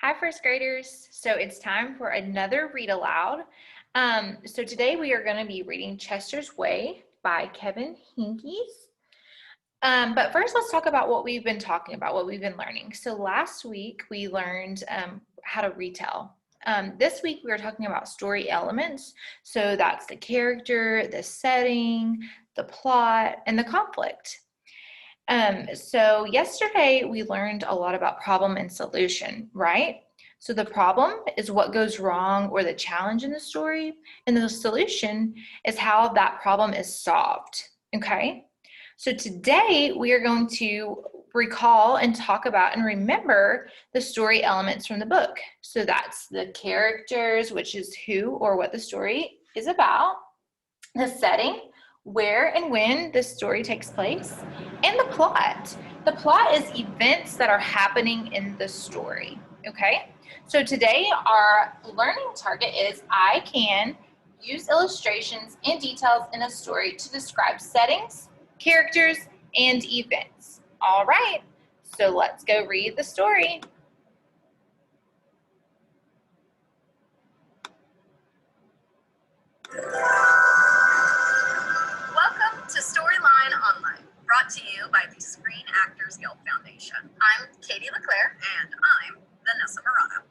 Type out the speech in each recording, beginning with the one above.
Hi, first graders. So it's time for another read aloud. So today we are going to be reading Chester's Way by Kevin Hinkes. But first, let's talk about what we've been talking about, what we've been learning. So last week we learned how to retell. This week we are talking about story elements. So that's the character, the setting, the plot, and the conflict. So yesterday we learned a lot about problem and solution, right? So the problem is what goes wrong or the challenge in the story, and the solution is how that problem is solved, okay? So today we are going to recall and talk about and remember the story elements from the book. So that's the characters, which is who or what the story is about, the setting, where and when the story takes place, and the plot. The plot is events that are happening in the story, okay? So today our learning target is I can use illustrations and details in a story to describe settings, characters, and events. All right, so let's go read the story. Welcome to Storyline Online, brought to you by the Screen Actors Guild Foundation. I'm Katie LeClaire, and I'm Vanessa Morano.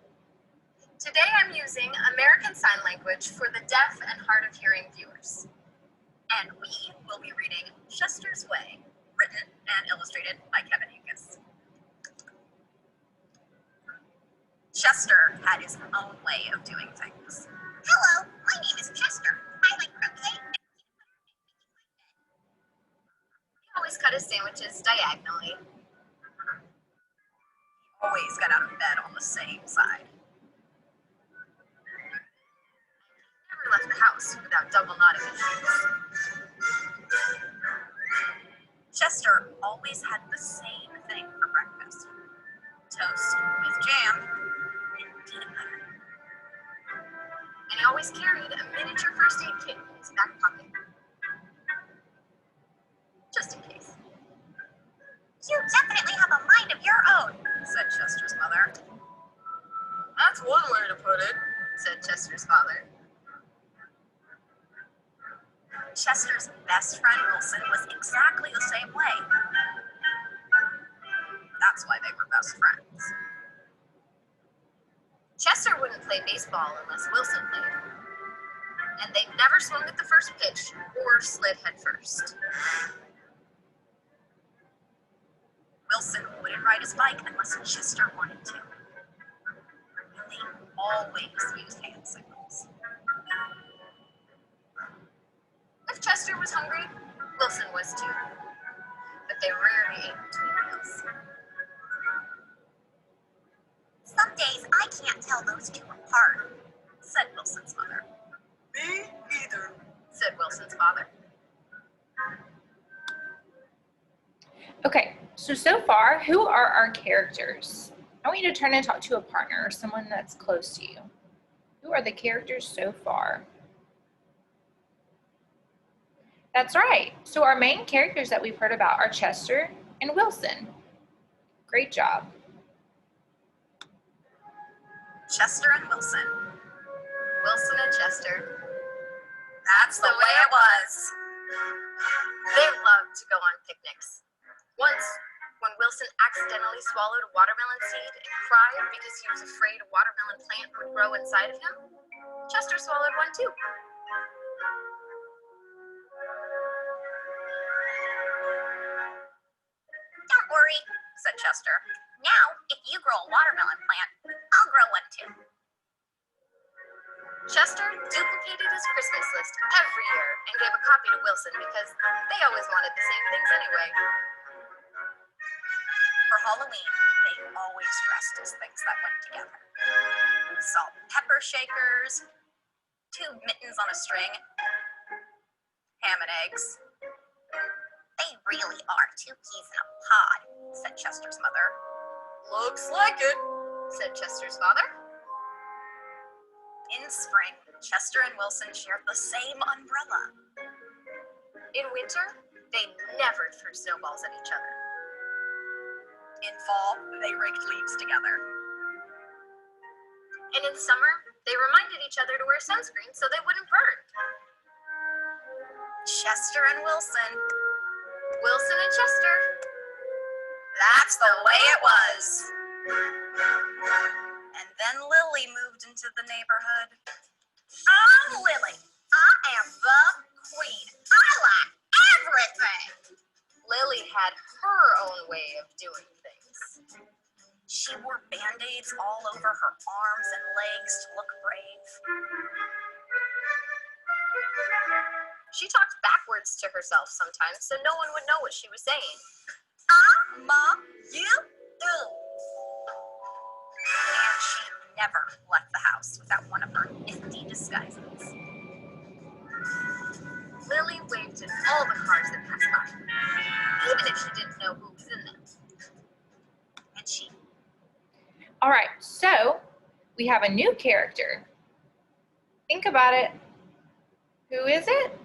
Today I'm using American Sign Language for the deaf and hard of hearing viewers. And we will be reading Chester's Way, written and illustrated by Kevin Hinkes. Chester had his own way of doing things. Hello, my name is Chester. I like croquet. He always cut his sandwiches diagonally. He always got out of bed on the same side. Never left the house without double knotting his shoes. Chester always had the same thing for breakfast: toast with jam and peanut butter. And he always carried a miniature first aid kit in his back pocket, just in case. You definitely have a mind of your own, said Chester's mother. That's one way to put it, said Chester's father. Chester's best friend Wilson was exactly the same way. That's why they were best friends. Chester wouldn't play baseball unless Wilson played. And they never swung at the first pitch or slid head first. Wilson wouldn't ride his bike unless Chester wanted to. They always used hand signals. If Chester was hungry, Wilson was too. But they rarely ate between meals. Some days I can't tell those two apart, said Wilson's mother. Me either, said Wilson's father. Okay, so far, who are our characters? I want you to turn and talk to a partner or someone that's close to you. Who are the characters so far? That's right. So our main characters that we've heard about are Chester and Wilson. Great job. Chester and Wilson. Wilson and Chester. That's the way it was. They loved to go on picnics. Once, when Wilson accidentally swallowed a watermelon seed and cried because he was afraid a watermelon plant would grow inside of him, Chester swallowed one too. Don't worry, said Chester. Now, if you grow a watermelon plant, I'll grow one too. Chester duplicated his Christmas list every year and gave a copy to Wilson because they always wanted the same things anyway. For Halloween, they always dressed as things that went together. Salt and pepper shakers, 2 mittens on a string, ham and eggs. They really are 2 peas in a pod, said Chester's mother. Looks like it, said Chester's father. In spring, Chester and Wilson shared the same umbrella. In winter, they never threw snowballs at each other. In fall, they raked leaves together. And in summer, they reminded each other to wear sunscreen so they wouldn't burn. Chester and Wilson. Wilson and Chester. That's the way it was. And then Lily moved into the neighborhood. I'm Lily. I am the queen. I like everything. Lily had her own way of doing things. She wore band-aids all over her arms and legs to look brave. She talked backwards to herself sometimes so no one would know what she was saying. You do. And she never left the house without one of her nifty disguises. Lily waved at all the cars that passed by, even if she didn't know who was in them. And she... All right, so we have a new character. Think about it. Who is it?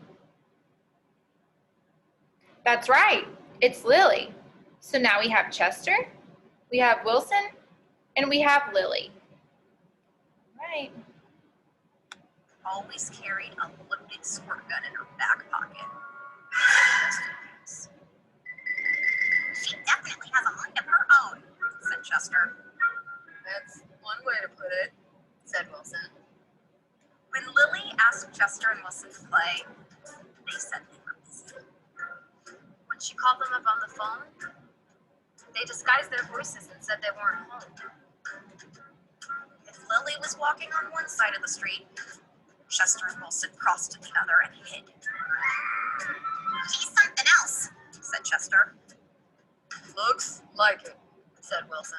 That's right, it's Lily. So now we have Chester, we have Wilson, and we have Lily. Right. always carried a loaded squirt gun in her back pocket. She definitely has a mind of her own, said Chester. That's one way to put it, said Wilson. When Lily asked Chester and Wilson to play, they said they were busy. When she called them up on the phone, they disguised their voices and said they weren't home. If Lily was walking on one side of the street, Chester and Wilson crossed to the other and hid. He's something else, said Chester. Looks like it, said Wilson.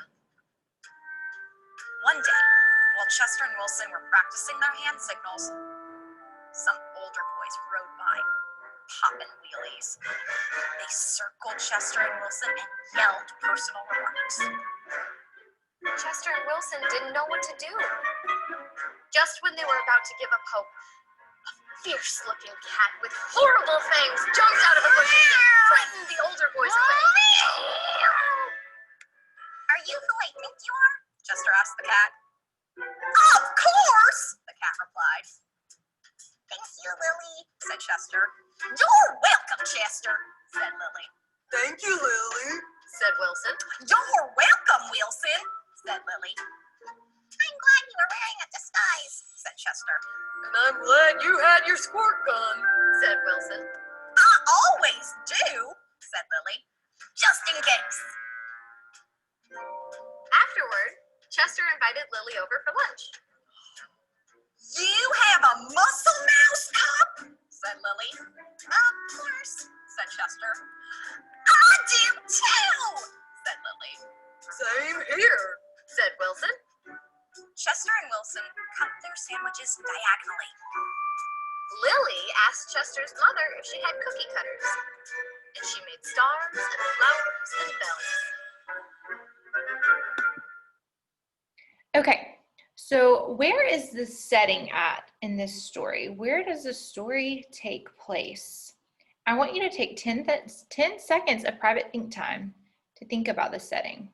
One day, while Chester and Wilson were practicing their hand signals, some older boys rode by, popping wheelies. They circled Chester and Wilson and yelled personal remarks. Chester and Wilson didn't know what to do. Just when they were about to give up hope, a fierce-looking cat with horrible fangs jumped out of the bushes and frightened the older boys away. Are you who I think you are? Chester asked the cat. Of course, the cat replied. Thank you, Lily, said Chester. You're welcome, Chester, said Lily. Thank you, Lily, said Wilson. You're welcome, Wilson, said Lily. I'm glad you were wearing a disguise, said Chester. And I'm glad you had your squirt gun, said Wilson. I always do, said Lily. Just in case. Afterward, Chester invited Lily over for lunch. You have a muscle mouse cup? Said Lily. Of course, said Chester. I do too, said Lily. Same here, said Wilson. Chester and Wilson cut their sandwiches diagonally. Lily asked Chester's mother if she had cookie cutters, and she made stars and flowers and bells. Okay, so where is the setting at in this story? Where does the story take place? I want you to take 10 seconds of private think time to think about the setting.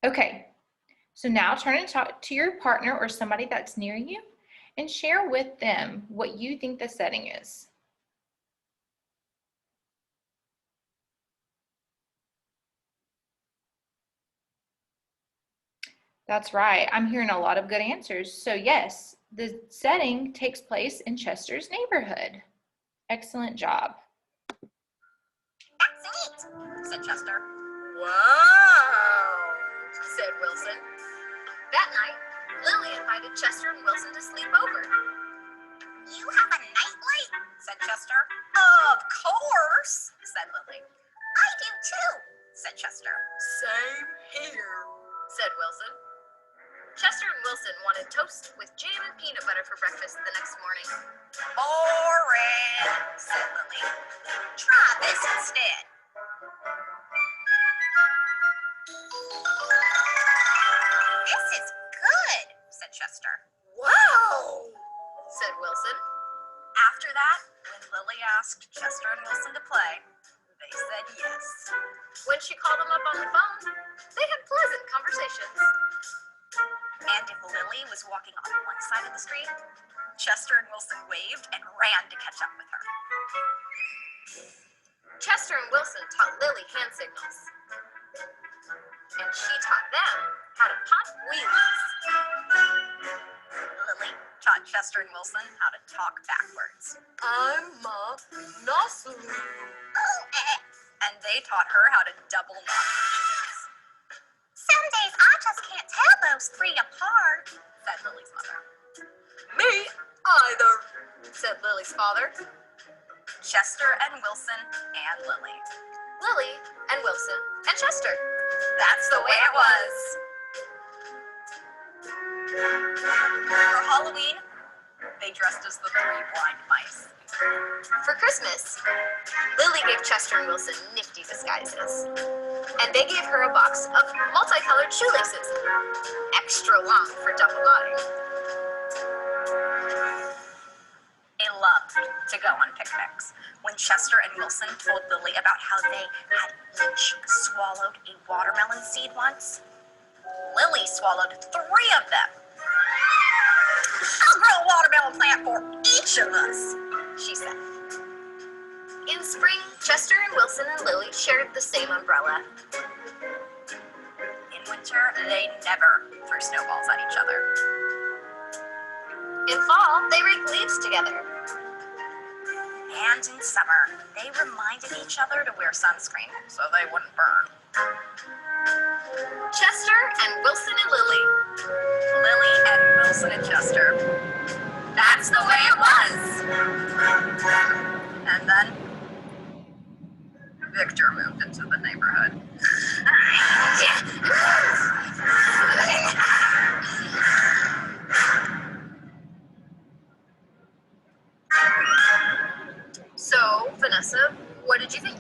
Okay, so now turn and talk to your partner or somebody that's near you and share with them what you think the setting is. That's right, I'm hearing a lot of good answers. So yes, the setting takes place in Chester's neighborhood. Excellent job. That's neat, said Chester. Wow, said Wilson. That night, Lily invited Chester and Wilson to sleep over. You have a nightlight? Said Chester. Of course, said Lily. I do too, said Chester. Same here, said Wilson. Chester and Wilson wanted toast with jam and peanut butter for breakfast the next morning. Boring, said Lily. Try this instead. This is good, said Chester. Wow, said Wilson. After that, when Lily asked Chester and Wilson to play, they said yes. When she called them up on the phone, they had pleasant conversations. And if Lily was walking on one side of the street, Chester and Wilson waved and ran to catch up with her. Chester and Wilson taught Lily hand signals. And she taught them how to pop wheelies. Lily taught Chester and Wilson how to talk backwards. I'm Ma Nosuru. And they taught her how to double knot shoes. Some days I just can't tell those three apart, said Lily's mother. Me either, said Lily's father. Chester and Wilson and Lily. Lily and Wilson and Chester. That's the way it was. For Halloween, they dressed as the three blind mice. For Christmas, Lily gave Chester and Wilson nifty disguises. And they gave her a box of multicolored shoelaces, extra long for double knotting. They loved to go on picnics. When Chester and Wilson told Lily about how they had each swallowed a watermelon seed once, Lily swallowed 3 of them. I'll grow a watermelon plant for each of us, she said. In spring, Chester and Wilson and Lily shared the same umbrella. In winter, they never threw snowballs at each other. In fall, they raked leaves together. And in summer, they reminded each other to wear sunscreen so they wouldn't burn. Chester and Wilson and Lily. Lily and Wilson and Chester. That's the way it was. And then Victor moved into the neighborhood. So, Vanessa, what did you think?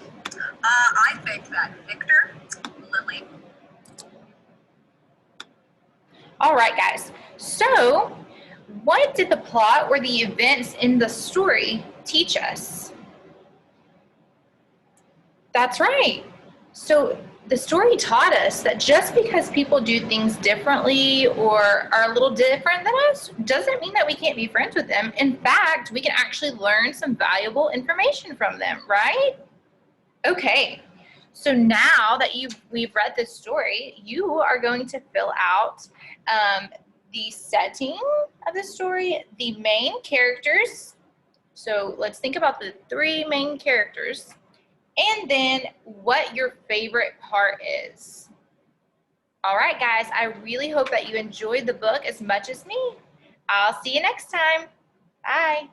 I think that Victor, Lily. All right, guys. So, what did the plot or the events in the story teach us? That's right. So, the story taught us that just because people do things differently or are a little different than us doesn't mean that we can't be friends with them. In fact, we can actually learn some valuable information from them, right? Okay, so now that we've read this story, you are going to fill out the setting of the story, the main characters. So let's think about the 3 main characters, and then what your favorite part is. All right, guys, I really hope that you enjoyed the book as much as me. I'll see you next time. Bye.